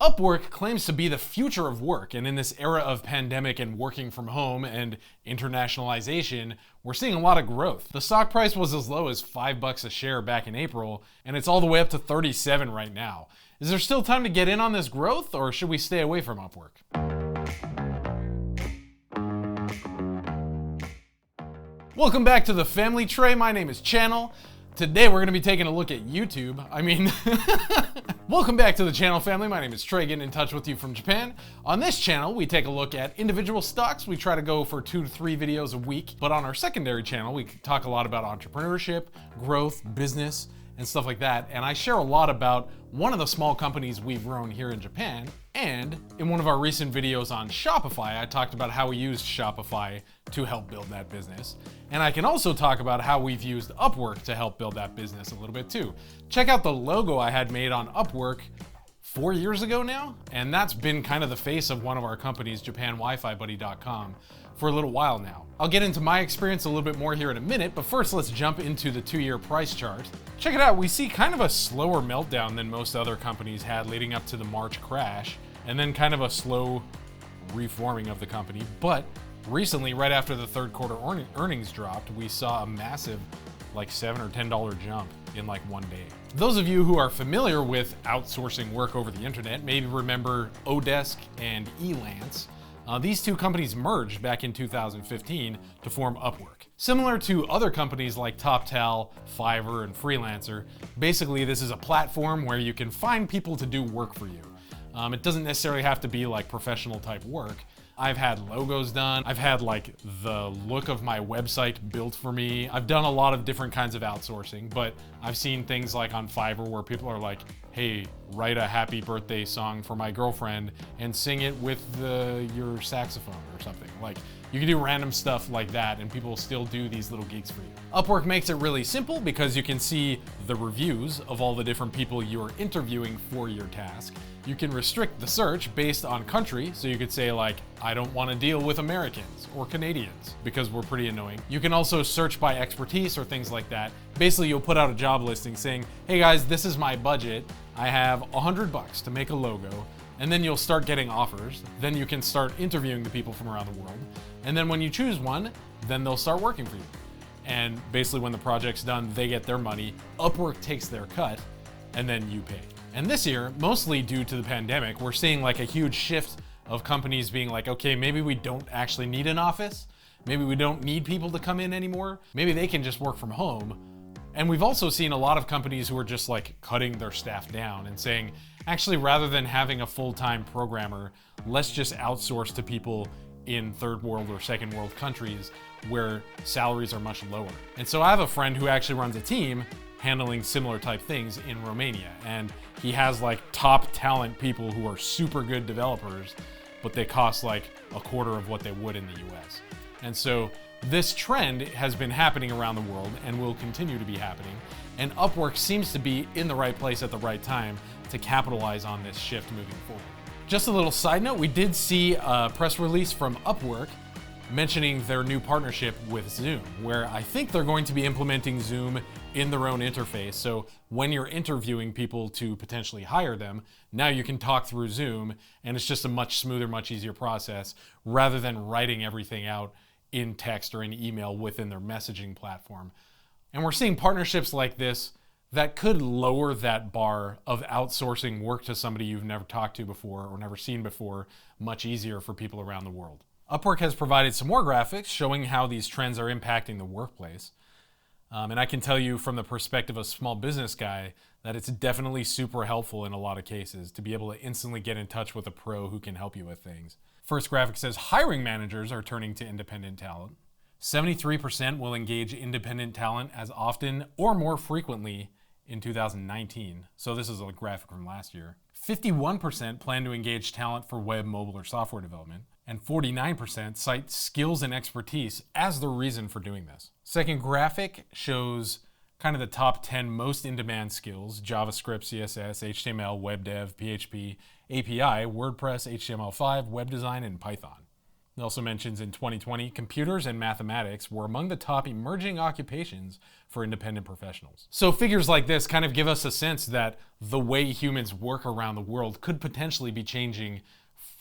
Upwork claims to be the future of work, and in this era of pandemic and working from home and internationalization, we're seeing a lot of growth. The stock price was as low as $5 a share back in April, and it's all the way up to 37 right now. Is there still time to get in on this growth, or should we stay away from Upwork? Welcome back to the Family Tray. My name is Channel. Today we're going to be taking a look at YouTube. Welcome back to the channel, family. My name is Trey, getting in touch with you from Japan. On this channel, we take a look at individual stocks. We try to go for 2 to 3 videos a week. But on our secondary channel, we talk a lot about entrepreneurship, growth, business, and stuff like that. And I share a lot about one of the small companies we've grown here in Japan. And in one of our recent videos on Shopify, I talked about how we used Shopify to help build that business. And I can also talk about how we've used Upwork to help build that business a little bit too. Check out the logo I had made on Upwork 4 years ago now, and that's been kind of the face of one of our companies, JapanWiFiBuddy.com, for a little while now. I'll get into my experience a little bit more here in a minute, but first let's jump into the 2-year price chart. Check it out, we see kind of a slower meltdown than most other companies had leading up to the March crash, and then kind of a slow reforming of the company. But recently, right after the third quarter earnings dropped, we saw a massive like $7 or $10 jump in like one day. Those of you who are familiar with outsourcing work over the internet maybe remember Odesk and Elance. These two companies merged back in 2015 to form Upwork. Similar to other companies like TopTal, Fiverr, and Freelancer, basically this is a platform where you can find people to do work for you. It doesn't necessarily have to be like professional type work. I've had logos done. I've had like the look of my website built for me. I've done a lot of different kinds of outsourcing, but I've seen things like on Fiverr where people are like, hey, write a happy birthday song for my girlfriend and sing it with your saxophone or something. Like, you can do random stuff like that and people still do these little gigs for you. Upwork makes it really simple because you can see the reviews of all the different people you're interviewing for your task. You can restrict the search based on country, so you could say like, I don't want to deal with Americans or Canadians because we're pretty annoying. You can also search by expertise or things like that. Basically, you'll put out a job listing saying, hey guys, this is my budget. I have $100 to make a logo. And then you'll start getting offers. Then you can start interviewing the people from around the world. And then when you choose one, then they'll start working for you. And basically when the project's done, they get their money, Upwork takes their cut, and then you pay. And this year, mostly due to the pandemic, we're seeing like a huge shift of companies being like, okay, maybe we don't actually need an office. Maybe we don't need people to come in anymore. Maybe they can just work from home. And we've also seen a lot of companies who are just like cutting their staff down and saying, actually, rather than having a full-time programmer, let's just outsource to people in third world or second world countries where salaries are much lower. And so I have a friend who actually runs a team handling similar type things in Romania. And he has like top talent people who are super good developers, but they cost like a quarter of what they would in the US. And so this trend has been happening around the world and will continue to be happening. And Upwork seems to be in the right place at the right time to capitalize on this shift moving forward. Just a little side note, we did see a press release from Upwork mentioning their new partnership with Zoom, where I think they're going to be implementing Zoom in their own interface. So when you're interviewing people to potentially hire them, now you can talk through Zoom and it's just a much smoother, much easier process rather than writing everything out in text or in email within their messaging platform. And we're seeing partnerships like this that could lower that bar of outsourcing work to somebody you've never talked to before or never seen before much easier for people around the world. Upwork has provided some more graphics showing how these trends are impacting the workplace. And I can tell you from the perspective of a small business guy that it's definitely super helpful in a lot of cases to be able to instantly get in touch with a pro who can help you with things. First graphic says hiring managers are turning to independent talent. 73% will engage independent talent as often or more frequently in 2019. So this is a graphic from last year. 51% plan to engage talent for web, mobile, or software development. And 49% cite skills and expertise as the reason for doing this. Second graphic shows kind of the top 10 most in-demand skills: JavaScript, CSS, HTML, web dev, PHP, API, WordPress, HTML5, web design, and Python. It also mentions in 2020, computers and mathematics were among the top emerging occupations for independent professionals. So figures like this kind of give us a sense that the way humans work around the world could potentially be changing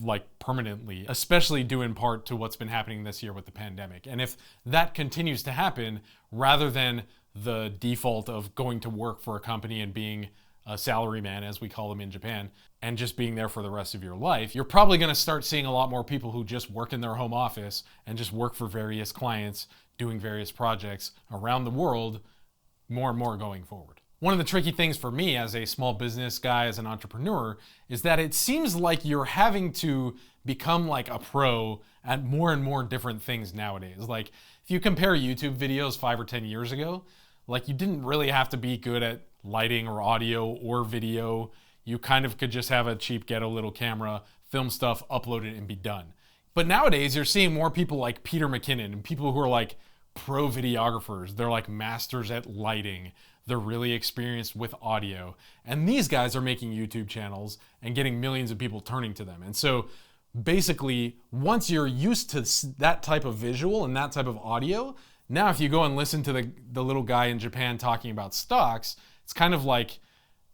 like permanently, especially due in part to what's been happening this year with the pandemic. And if that continues to happen, rather than the default of going to work for a company and being a salaryman, as we call them in Japan, and just being there for the rest of your life, you're probably going to start seeing a lot more people who just work in their home office and just work for various clients doing various projects around the world more and more going forward. One of the tricky things for me as a small business guy, as an entrepreneur, is that it seems like you're having to become like a pro at more and more different things nowadays. Like if you compare YouTube videos 5 or 10 years ago, like you didn't really have to be good at lighting or audio or video. You kind of could just have a cheap ghetto little camera, film stuff, upload it, and be done. But nowadays you're seeing more people like Peter McKinnon and people who are like pro videographers. They're like masters at lighting. They're really experienced with audio. And these guys are making YouTube channels and getting millions of people turning to them. And so basically, once you're used to that type of visual and that type of audio, now if you go and listen to the little guy in Japan talking about stocks, it's kind of like,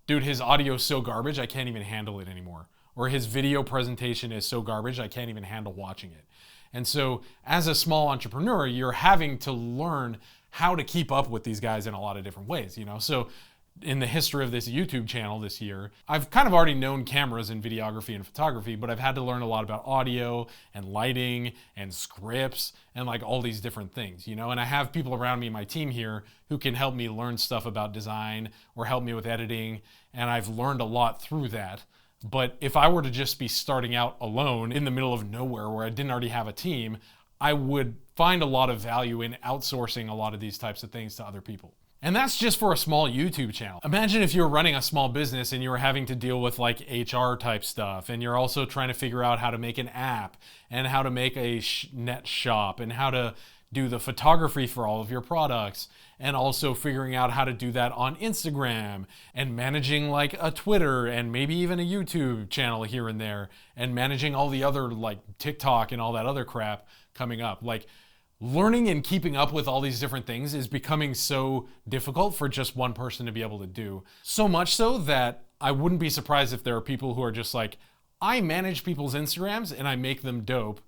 dude, his audio is so garbage, I can't even handle it anymore. Or his video presentation is so garbage, I can't even handle watching it. And so as a small entrepreneur, you're having to learn how to keep up with these guys in a lot of different ways, you know? So in the history of this YouTube channel this year, I've kind of already known cameras and videography and photography, but I've had to learn a lot about audio and lighting and scripts and like all these different things, you know? And I have people around me, my team here, who can help me learn stuff about design or help me with editing. And I've learned a lot through that. But if I were to just be starting out alone in the middle of nowhere where I didn't already have a team, I would find a lot of value in outsourcing a lot of these types of things to other people. And that's just for a small YouTube channel. Imagine if you were running a small business and you were having to deal with like HR type stuff, and you're also trying to figure out how to make an app and how to make a net shop and how to do the photography for all of your products, and also figuring out how to do that on Instagram and managing like a Twitter and maybe even a YouTube channel here and there, and managing all the other like TikTok and all that other crap coming up. Like learning and keeping up with all these different things is becoming so difficult for just one person to be able to do. So much so that I wouldn't be surprised if there are people who are just like, I manage people's Instagrams and I make them dope.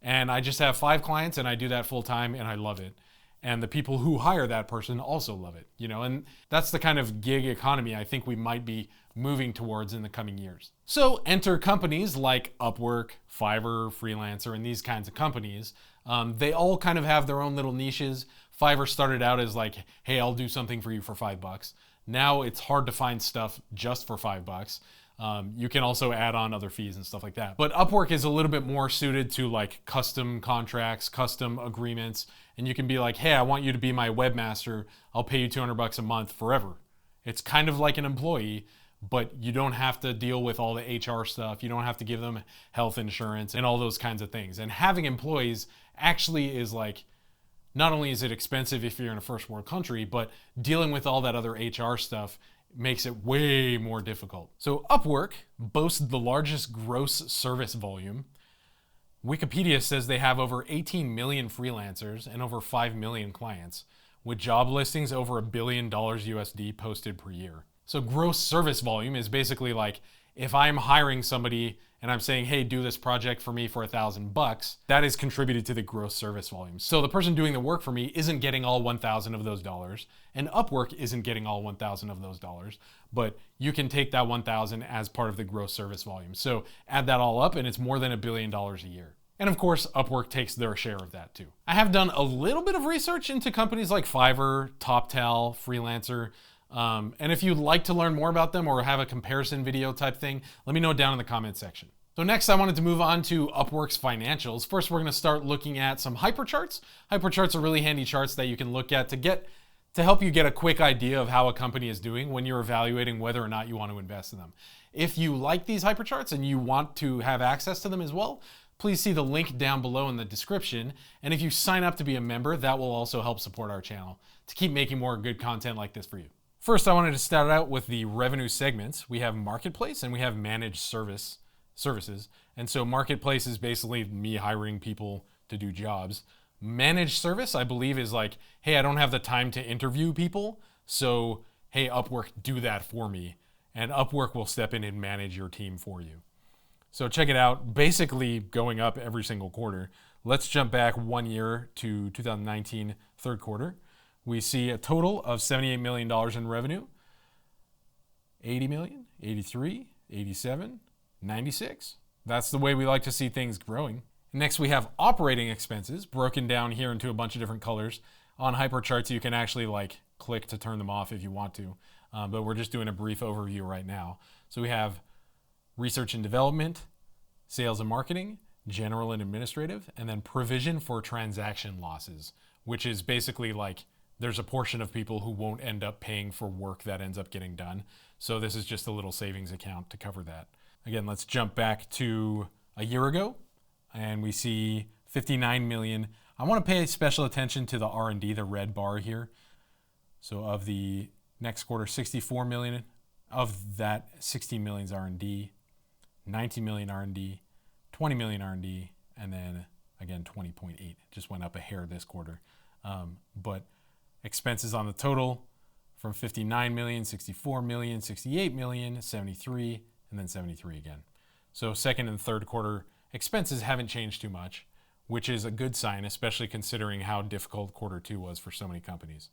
And I just have 5 clients and I do that full time and I love it. And the people who hire that person also love it, you know, and that's the kind of gig economy I think we might be moving towards in the coming years. So enter companies like Upwork, Fiverr, Freelancer, and these kinds of companies. They all kind of have their own little niches. Fiverr started out as like, hey, I'll do something for you for $5. Now it's hard to find stuff just for $5. You can also add on other fees and stuff like that. But Upwork is a little bit more suited to like custom contracts, custom agreements, and you can be like, hey, I want you to be my webmaster. I'll pay you $200 a month forever. It's kind of like an employee, but you don't have to deal with all the HR stuff. You don't have to give them health insurance and all those kinds of things. And having employees actually is like, not only is it expensive if you're in a first world country, but dealing with all that other HR stuff makes it way more difficult. So Upwork boasts the largest gross service volume. Wikipedia says they have over 18 million freelancers and over 5 million clients, with job listings over $1 billion USD posted per year. So gross service volume is basically like, if I'm hiring somebody and I'm saying, hey, do this project for me for $1,000, that is contributed to the gross service volume. So the person doing the work for me isn't getting all 1,000 of those dollars, and Upwork isn't getting all 1,000 of those dollars, but you can take that 1,000 as part of the gross service volume. So add that all up and it's more than $1 billion a year. And of course, Upwork takes their share of that too. I have done a little bit of research into companies like Fiverr, TopTal, Freelancer, and if you'd like to learn more about them or have a comparison video type thing, let me know down in the comment section. So next I wanted to move on to Upwork's financials. First, we're gonna start looking at some HyperCharts. HyperCharts are really handy charts that you can look at to help you get a quick idea of how a company is doing when you're evaluating whether or not you want to invest in them. If you like these HyperCharts and you want to have access to them as well, please see the link down below in the description. And if you sign up to be a member, that will also help support our channel to keep making more good content like this for you. First, I wanted to start out with the revenue segments. We have marketplace and we have managed service services. And so marketplace is basically me hiring people to do jobs. Managed service, I believe, is like, hey, I don't have the time to interview people, so hey, Upwork, do that for me. And Upwork will step in and manage your team for you. So check it out, basically going up every single quarter. Let's jump back 1 year to 2019 third quarter. We see a total of $78 million in revenue, 80 million, 83, 87, 96. That's the way we like to see things growing. Next, we have operating expenses broken down here into a bunch of different colors. On HyperCharts, you can actually click to turn them off if you want to, but we're just doing a brief overview right now. So we have research and development, sales and marketing, general and administrative, and then provision for transaction losses, which is basically there's a portion of people who won't end up paying for work that ends up getting done. So this is just a little savings account to cover that. Again, let's jump back to a year ago, and we see 59 million. I want to pay special attention to the R&D, the red bar here. So of the next quarter, 64 million. Of that, 16 million is R&D, 19 million R&D, 20 million R&D, and then again 20.8. Just went up a hair this quarter. But expenses on the total from 59 million, 64 million, 68 million, 73, and then 73 again. So second and third quarter expenses haven't changed too much, which is a good sign, especially considering how difficult quarter two was for so many companies.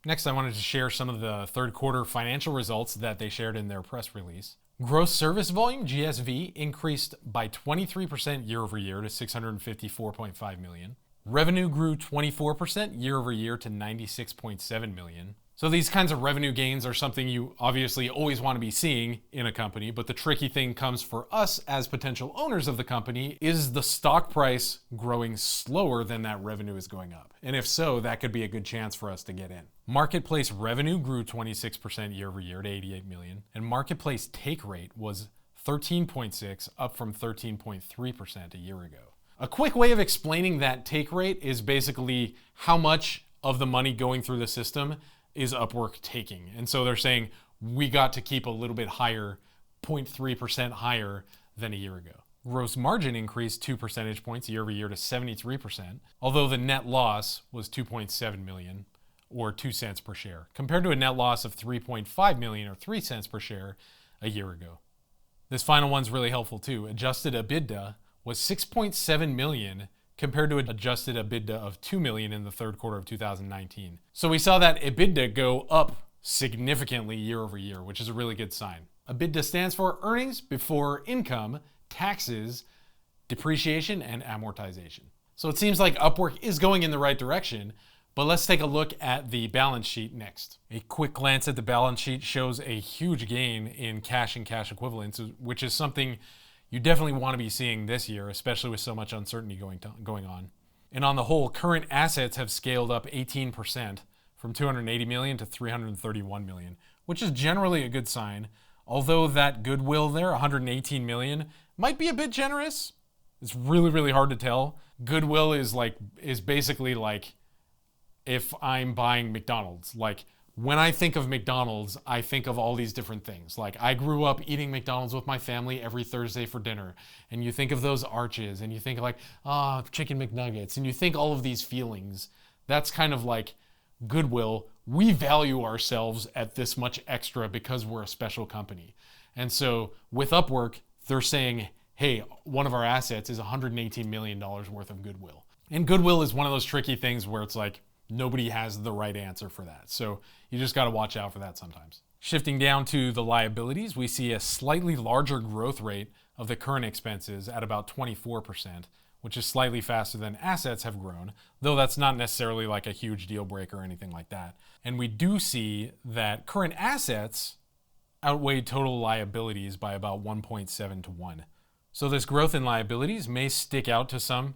Next, I wanted to share some of the third quarter financial results that they shared in their press release. Gross service volume, GSV, increased by 23% year over year to 654.5 million. Revenue grew 24% year over year to 96.7 million. So these kinds of revenue gains are something you obviously always want to be seeing in a company, but the tricky thing comes for us as potential owners of the company is the stock price growing slower than that revenue is going up. And if so, that could be a good chance for us to get in. Marketplace revenue grew 26% year over year to 88 million, and marketplace take rate was 13.6, up from 13.3% a year ago. A quick way of explaining that take rate is basically how much of the money going through the system is Upwork taking. And so they're saying we got to keep a little bit higher, 0.3% higher than a year ago. Gross margin increased 2 percentage points year over year to 73%, although the net loss was 2.7 million or 2 cents per share, compared to a net loss of 3.5 million or 3 cents per share a year ago. This final one's really helpful too. Adjusted EBITDA was 6.7 million compared to an adjusted EBITDA of 2 million in the third quarter of 2019. So we saw that EBITDA go up significantly year over year, which is a really good sign. EBITDA stands for earnings before income, taxes, depreciation, and amortization. So it seems like Upwork is going in the right direction, but let's take a look at the balance sheet next. A quick glance at the balance sheet shows a huge gain in cash and cash equivalents, which is something you definitely want to be seeing this year, especially with so much uncertainty going on. And on the whole, current assets have scaled up 18% from 280 million to 331 million, which is generally a good sign. Although that goodwill there, 118 million, might be a bit generous. It's really, really hard to tell. Goodwill is basically like if I'm buying McDonald's. When I think of McDonald's, I think of all these different things. I grew up eating McDonald's with my family every Thursday for dinner. And you think of those arches and you think chicken McNuggets, and you think all of these feelings. That's kind of like goodwill. We value ourselves at this much extra because we're a special company. And so with Upwork, they're saying, hey, one of our assets is $118 million worth of goodwill. And goodwill is one of those tricky things where it's nobody has the right answer for that. So you just got to watch out for that sometimes. Shifting down to the liabilities, we see a slightly larger growth rate of the current expenses at about 24%, which is slightly faster than assets have grown, though that's not necessarily a huge deal breaker or anything like that. And we do see that current assets outweigh total liabilities by about 1.7 to 1. So this growth in liabilities may stick out to some,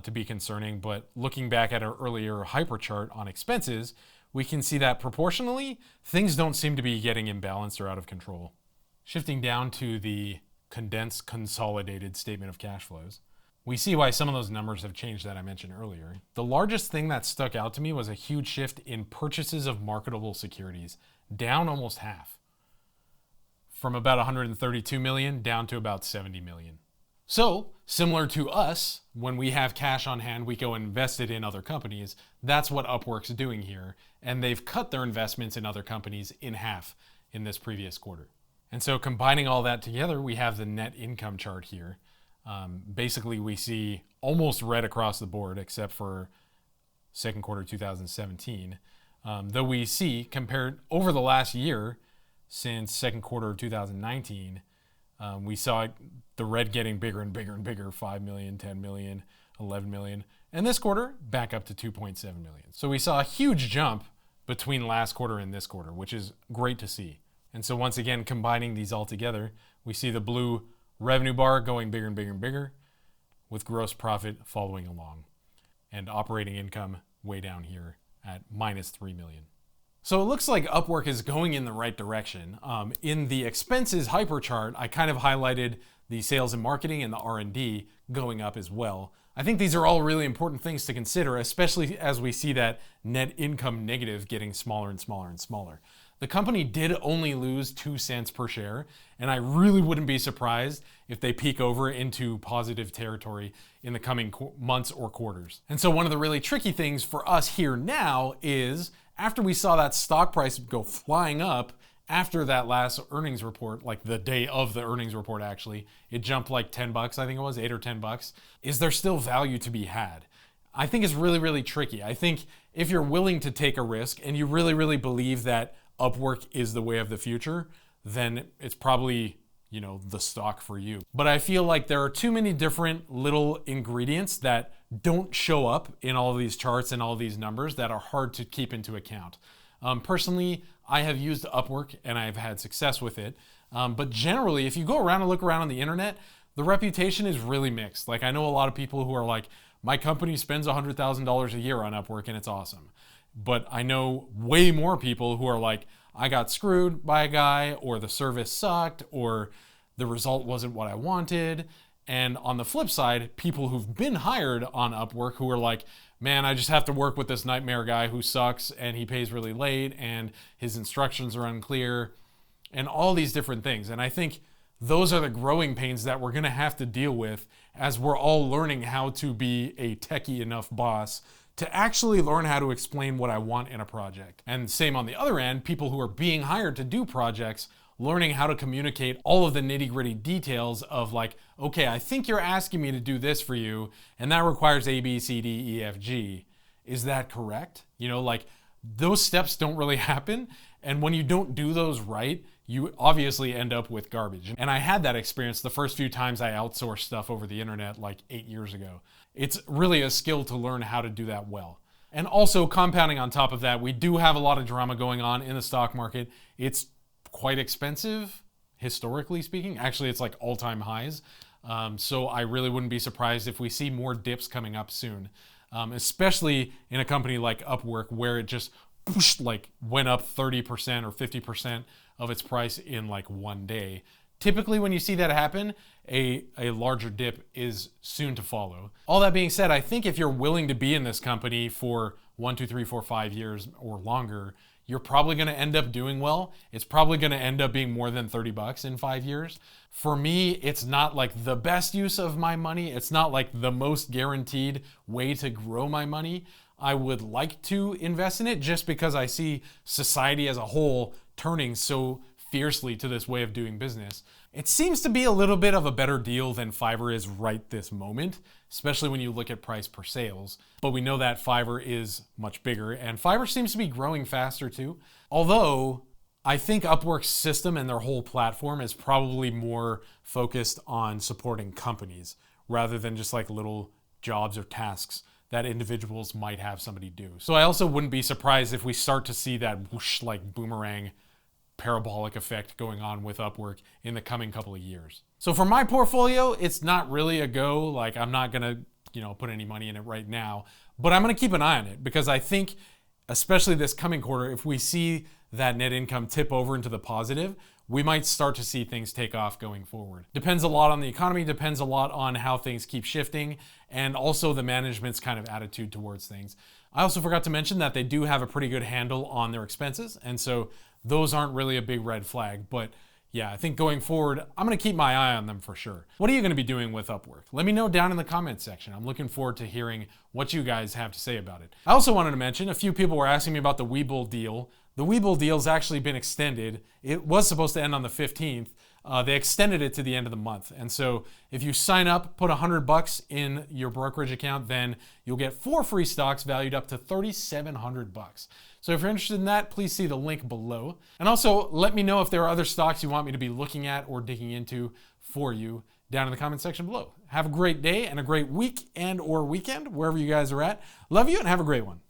to be concerning, but looking back at our earlier HyperChart on expenses, we can see that proportionally, things don't seem to be getting imbalanced or out of control. Shifting down to the condensed consolidated statement of cash flows, we see why some of those numbers have changed that I mentioned earlier. The largest thing that stuck out to me was a huge shift in purchases of marketable securities, down almost half. from about 132 million down to about 70 million. So, similar to us, when we have cash on hand, we go invest it in other companies. That's what Upwork's doing here. And they've cut their investments in other companies in half in this previous quarter. And so combining all that together, we have the net income chart here. Basically, we see almost red across the board, except for second quarter 2017. Though we see, compared over the last year, since second quarter of 2019, we saw the red getting bigger and bigger and bigger, 5 million, 10 million, 11 million. And this quarter, back up to 2.7 million. So we saw a huge jump between last quarter and this quarter, which is great to see. And so once again, combining these all together, we see the blue revenue bar going bigger and bigger and bigger, with gross profit following along, and operating income way down here at minus 3 million. So it looks like Upwork is going in the right direction. In the expenses HyperChart, I kind of highlighted the sales and marketing and the R&D going up as well. I think these are all really important things to consider, especially as we see that net income negative getting smaller and smaller and smaller. The company did only lose 2 cents per share, and I really wouldn't be surprised if they peak over into positive territory in the coming months or quarters. And so one of the really tricky things for us here now is, after we saw that stock price go flying up after that last earnings report, like the day of the earnings report actually, it jumped like 10 bucks, I think it was, 8 or 10 bucks. Is there still value to be had? I think it's really, really tricky. I think if you're willing to take a risk and you really, really believe that Upwork is the way of the future, then it's probably, the stock for you. But I feel like there are too many different little ingredients that don't show up in all of these charts and all of these numbers that are hard to keep into account. Personally, I have used Upwork and I've had success with it. But generally, if you go around and look around on the internet, the reputation is really mixed. Like, I know a lot of people who are like, my company spends $100,000 a year on Upwork and it's awesome. But I know way more people who are like, I got screwed by a guy, or the service sucked, or the result wasn't what I wanted. And on the flip side, people who've been hired on Upwork who are like, man, I just have to work with this nightmare guy who sucks and he pays really late and his instructions are unclear and all these different things. And I think those are the growing pains that we're gonna have to deal with as we're all learning how to be a techie enough boss to actually learn how to explain what I want in a project. And same on the other end, people who are being hired to do projects, learning how to communicate all of the nitty-gritty details of like, okay, I think you're asking me to do this for you, and that requires A, B, C, D, E, F, G. Is that correct? Those steps don't really happen. And when you don't do those right, you obviously end up with garbage. And I had that experience the first few times I outsourced stuff over the internet like 8 years ago. It's really a skill to learn how to do that well. And also, compounding on top of that, we do have a lot of drama going on in the stock market. It's quite expensive, historically speaking. Actually, it's like all-time highs. So I really wouldn't be surprised if we see more dips coming up soon, especially in a company like Upwork, where it just went up 30% or 50% of its price in like one day. Typically, when you see that happen, a larger dip is soon to follow. All that being said, I think if you're willing to be in this company for 1, 2, 3, 4, 5 years or longer, you're probably going to end up doing well. It's probably going to end up being more than 30 bucks in 5 years. For me, it's not like the best use of my money. It's not like the most guaranteed way to grow my money. I would like to invest in it just because I see society as a whole turning so fiercely to this way of doing business. It seems to be a little bit of a better deal than Fiverr is right this moment, especially when you look at price per sales. But we know that Fiverr is much bigger, and Fiverr seems to be growing faster too. Although I think Upwork's system and their whole platform is probably more focused on supporting companies rather than just like little jobs or tasks that individuals might have somebody do. So I also wouldn't be surprised if we start to see that whoosh, like boomerang parabolic effect going on with Upwork in the coming couple of years. So for my portfolio, it's not really a go. Like, I'm not gonna, put any money in it right now, but I'm gonna keep an eye on it because I think, especially this coming quarter, if we see that net income tip over into the positive, we might start to see things take off going forward. Depends a lot on the economy, depends a lot on how things keep shifting, and also the management's kind of attitude towards things. I also forgot to mention that they do have a pretty good handle on their expenses, and so those aren't really a big red flag. But yeah, I think going forward, I'm gonna keep my eye on them for sure. What are you gonna be doing with Upwork? Let me know down in the comments section. I'm looking forward to hearing what you guys have to say about it. I also wanted to mention, a few people were asking me about the WeBull Deal. The WeBull Deal's actually been extended. It was supposed to end on the 15th. They extended it to the end of the month. And so if you sign up, put $100 in your brokerage account, then you'll get 4 free stocks valued up to $3,700. So if you're interested in that, please see the link below. And also let me know if there are other stocks you want me to be looking at or digging into for you down in the comment section below. Have a great day and a great week and or weekend, wherever you guys are at. Love you and have a great one.